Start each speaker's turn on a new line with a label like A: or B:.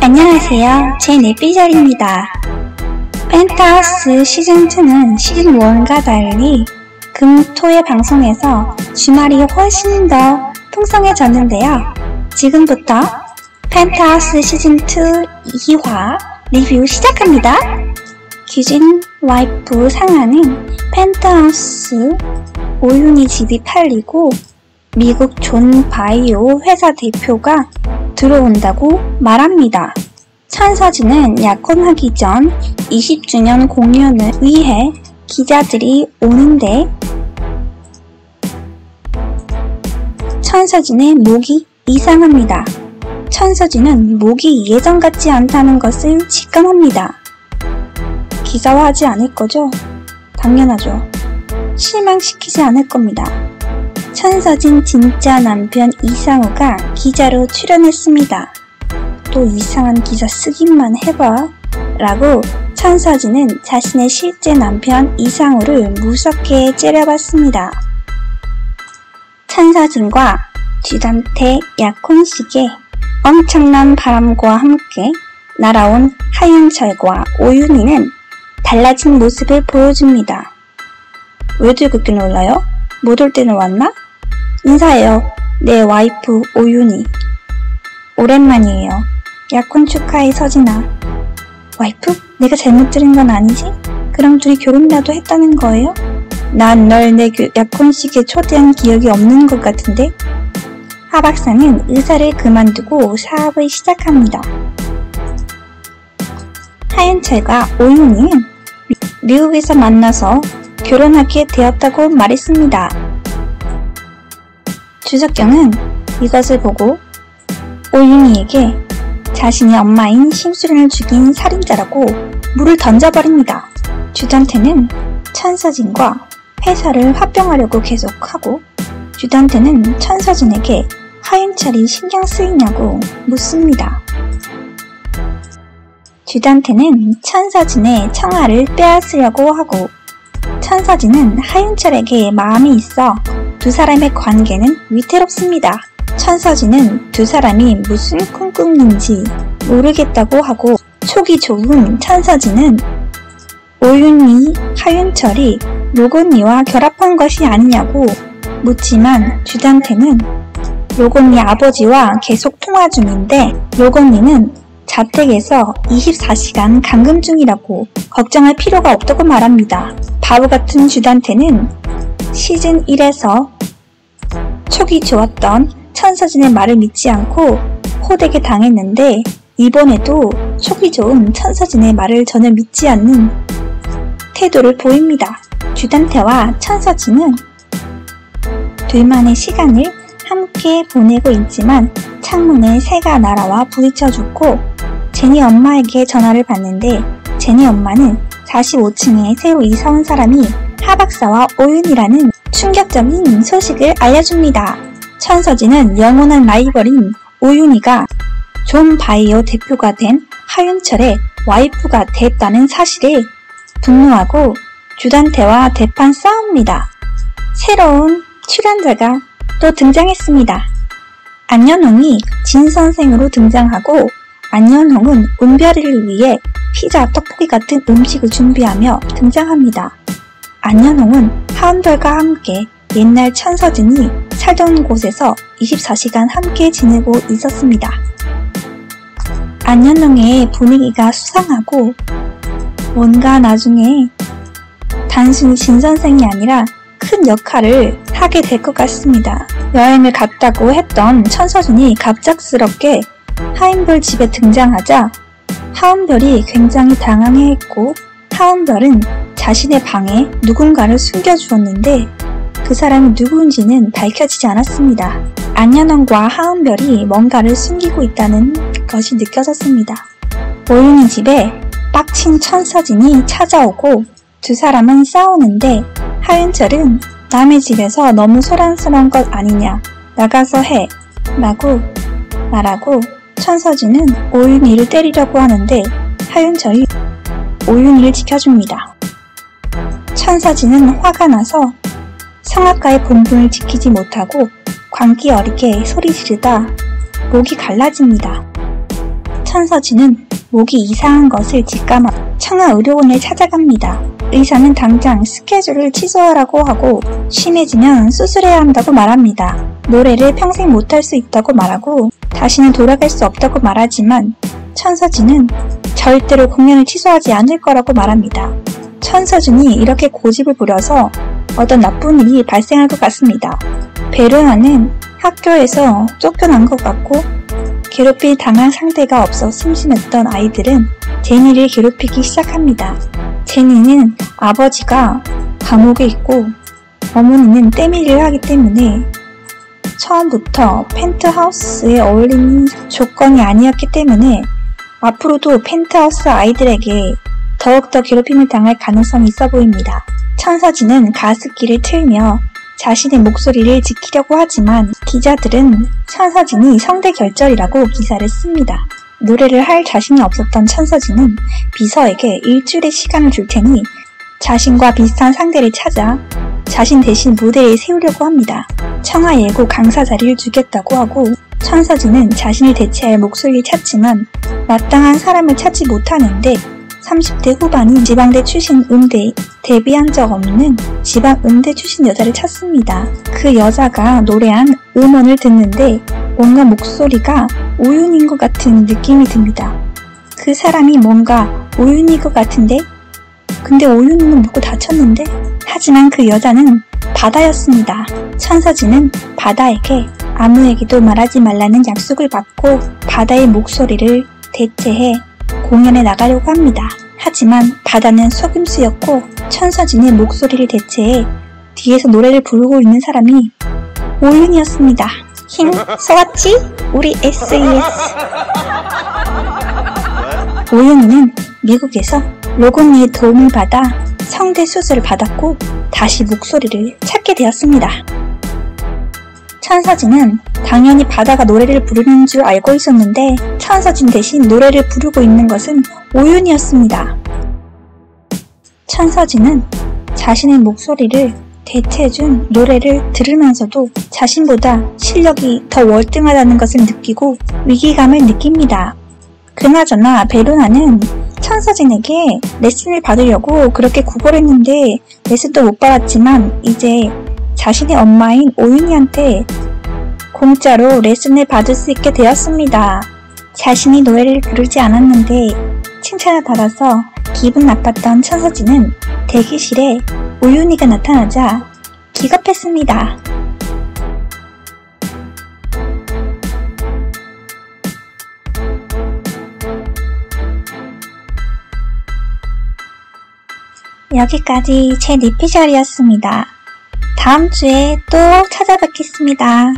A: 안녕하세요. 제 네피셜입니다. 펜트하우스 시즌2는 시즌1과 달리 금, 토의 방송에서 주말이 훨씬 더 풍성해졌는데요. 지금부터 펜트하우스 시즌2 2화 리뷰 시작합니다. 규진 와이프 상아는 펜트하우스 오윤희 집이 팔리고 미국 존 바이오 회사 대표가 들어온다고 말합니다. 천서진은 약혼하기 전 20주년 공연을 위해 기자들이 오는데 천서진의 목이 이상합니다. 천서진은 목이 예전 같지 않다는 것을 직감합니다. 기사화하지 않을 거죠? 당연하죠. 실망시키지 않을 겁니다. 천서진 진짜 남편 이상우가 기자로 출연했습니다. 또 이상한 기사 쓰기만 해봐 라고 천서진은 자신의 실제 남편 이상우를 무섭게 째려봤습니다. 천서진과 쥐단태 약혼식에 엄청난 바람과 함께 날아온 하윤철과 오윤희는 달라진 모습을 보여줍니다. 왜들 그렇게 놀라요? 못 올 때는 왔나? 인사해요. 내 와이프 오윤희. 오랜만이에요. 약혼 축하해 서진아. 와이프? 내가 잘못 들은 건 아니지? 그럼 둘이 결혼이라도 했다는 거예요? 난 널 내 약혼식에 초대한 기억이 없는 것 같은데? 하 박사는 의사를 그만두고 사업을 시작합니다. 하윤철과 오윤희는 미국에서 만나서 결혼하게 되었다고 말했습니다. 주석경은 이것을 보고 오윤희에게 자신의 엄마인 심수련을 죽인 살인자라고 물을 던져버립니다. 주단태는 천서진과 회사를 합병하려고 계속하고 주단태는 천서진에게 하윤철이 신경 쓰이냐고 묻습니다. 주단태는 천서진의 청아를 빼앗으려고 하고 천서진은 하윤철에게 마음이 있어 두 사람의 관계는 위태롭습니다. 천서진은 두 사람이 무슨 꿍꿍인지 모르겠다고 하고 촉이 좋은 천서진은 오윤희, 하윤철이 로건니와 결합한 것이 아니냐고 묻지만 주단태는 로건니 아버지와 계속 통화 중인데 로건니는 자택에서 24시간 감금 중이라고 걱정할 필요가 없다고 말합니다. 바보 같은 주단태는 시즌 1에서 촉이 좋았던 천서진의 말을 믿지 않고 호되게 당했는데 이번에도 촉이 좋은 천서진의 말을 전혀 믿지 않는 태도를 보입니다. 주단태와 천서진은 둘만의 시간을 함께 보내고 있지만 창문에 새가 날아와 부딪혀 죽고 제니 엄마에게 전화를 받는데 제니 엄마는 45층에 새로 이사온 사람이 하박사와 오윤이라는 충격적인 소식을 알려줍니다. 천서진은 영원한 라이벌인 오윤희가 존 바이오 대표가 된 하윤철의 와이프가 됐다는 사실에 분노하고 주단태와 대판 싸웁니다. 새로운 출연자가 또 등장했습니다. 안연홍이 진선생으로 등장하고 안연홍은 은별이를 위해 피자, 떡볶이 같은 음식을 준비하며 등장합니다. 안연홍은 하은별과 함께 옛날 천서진이 살던 곳에서 24시간 함께 지내고 있었습니다. 안연홍의 분위기가 수상하고 뭔가 나중에 단순히 진선생이 아니라 큰 역할을 하게 될 것 같습니다. 여행을 갔다고 했던 천서진이 갑작스럽게 하은별 집에 등장하자 하은별이 굉장히 당황해했고 하은별은 자신의 방에 누군가를 숨겨주었는데 그 사람이 누구인지는 밝혀지지 않았습니다. 안연홍과 하은별이 뭔가를 숨기고 있다는 것이 느껴졌습니다. 오윤희 집에 빡친 천서진이 찾아오고 두 사람은 싸우는데 하윤철은 남의 집에서 너무 소란스러운 것 아니냐 나가서 해 라고 말하고 천서진은 오윤희를 때리려고 하는데 하윤철이 오윤희를 지켜줍니다. 천서진은 화가 나서 성악가의 본분을 지키지 못하고 광기 어리게 소리 지르다 목이 갈라집니다. 천서진은 목이 이상한 것을 직감하고 청아의료원을 찾아갑니다. 의사는 당장 스케줄을 취소하라고 하고 심해지면 수술해야 한다고 말합니다. 노래를 평생 못할 수 있다고 말하고 다시는 돌아갈 수 없다고 말하지만 천서진은 절대로 공연을 취소하지 않을 거라고 말합니다. 천서진이 이렇게 고집을 부려서 어떤 나쁜 일이 발생할 것 같습니다. 베로나는 학교에서 쫓겨난 것 같고 괴롭힐 당한 상대가 없어 심심했던 아이들은 제니를 괴롭히기 시작합니다. 제니는 아버지가 감옥에 있고 어머니는 때밀이를 하기 때문에 처음부터 펜트하우스에 어울리는 조건이 아니었기 때문에 앞으로도 펜트하우스 아이들에게 더욱더 괴롭힘을 당할 가능성이 있어 보입니다. 천서진은 가습기를 틀며 자신의 목소리를 지키려고 하지만 기자들은 천서진이 성대결절이라고 기사를 씁니다. 노래를 할 자신이 없었던 천서진은 비서에게 일주일의 시간을 줄 테니 자신과 비슷한 상대를 찾아 자신 대신 무대에 세우려고 합니다. 청아 예고 강사 자리를 주겠다고 하고 천서진은 자신을 대체할 목소리를 찾지만 마땅한 사람을 찾지 못하는데 30대 후반인 지방대 출신 음대, 데뷔한 적 없는 지방 음대 출신 여자를 찾습니다. 그 여자가 노래한 음원을 듣는데 뭔가 목소리가 오윤인 것 같은 느낌이 듭니다. 그 사람이 뭔가 오윤일 것 같은데? 근데 오윤이는 묻고 다쳤는데? 하지만 그 여자는 바다였습니다. 천서진은 바다에게 아무에게도 말하지 말라는 약속을 받고 바다의 목소리를 대체해 공연에 나가려고 합니다. 하지만 바다는 속임수였고 천서진의 목소리를 대체해 뒤에서 노래를 부르고 있는 사람이 오윤이었습니다. 힘 써왔지? 우리 SES. 오윤이는 미국에서 로건리의 도움을 받아 성대 수술을 받았고 다시 목소리를 찾게 되었습니다. 천서진은 당연히 바다가 노래를 부르는 줄 알고 있었는데 천서진 대신 노래를 부르고 있는 것은 오윤이었습니다. 천서진은 자신의 목소리를 대체해준 노래를 들으면서도 자신보다 실력이 더 월등하다는 것을 느끼고 위기감을 느낍니다. 그나저나 베로나는 천서진에게 레슨을 받으려고 그렇게 구걸했는데 레슨도 못 받았지만 이제 자신의 엄마인 오윤이한테 공짜로 레슨을 받을 수 있게 되었습니다. 자신이 노래를 부르지 않았는데 칭찬을 받아서 기분 나빴던 천서진은 대기실에 오윤이가 나타나자 기겁했습니다. 여기까지 제 리피셜이었습니다. 다음 주에 또 찾아뵙겠습니다.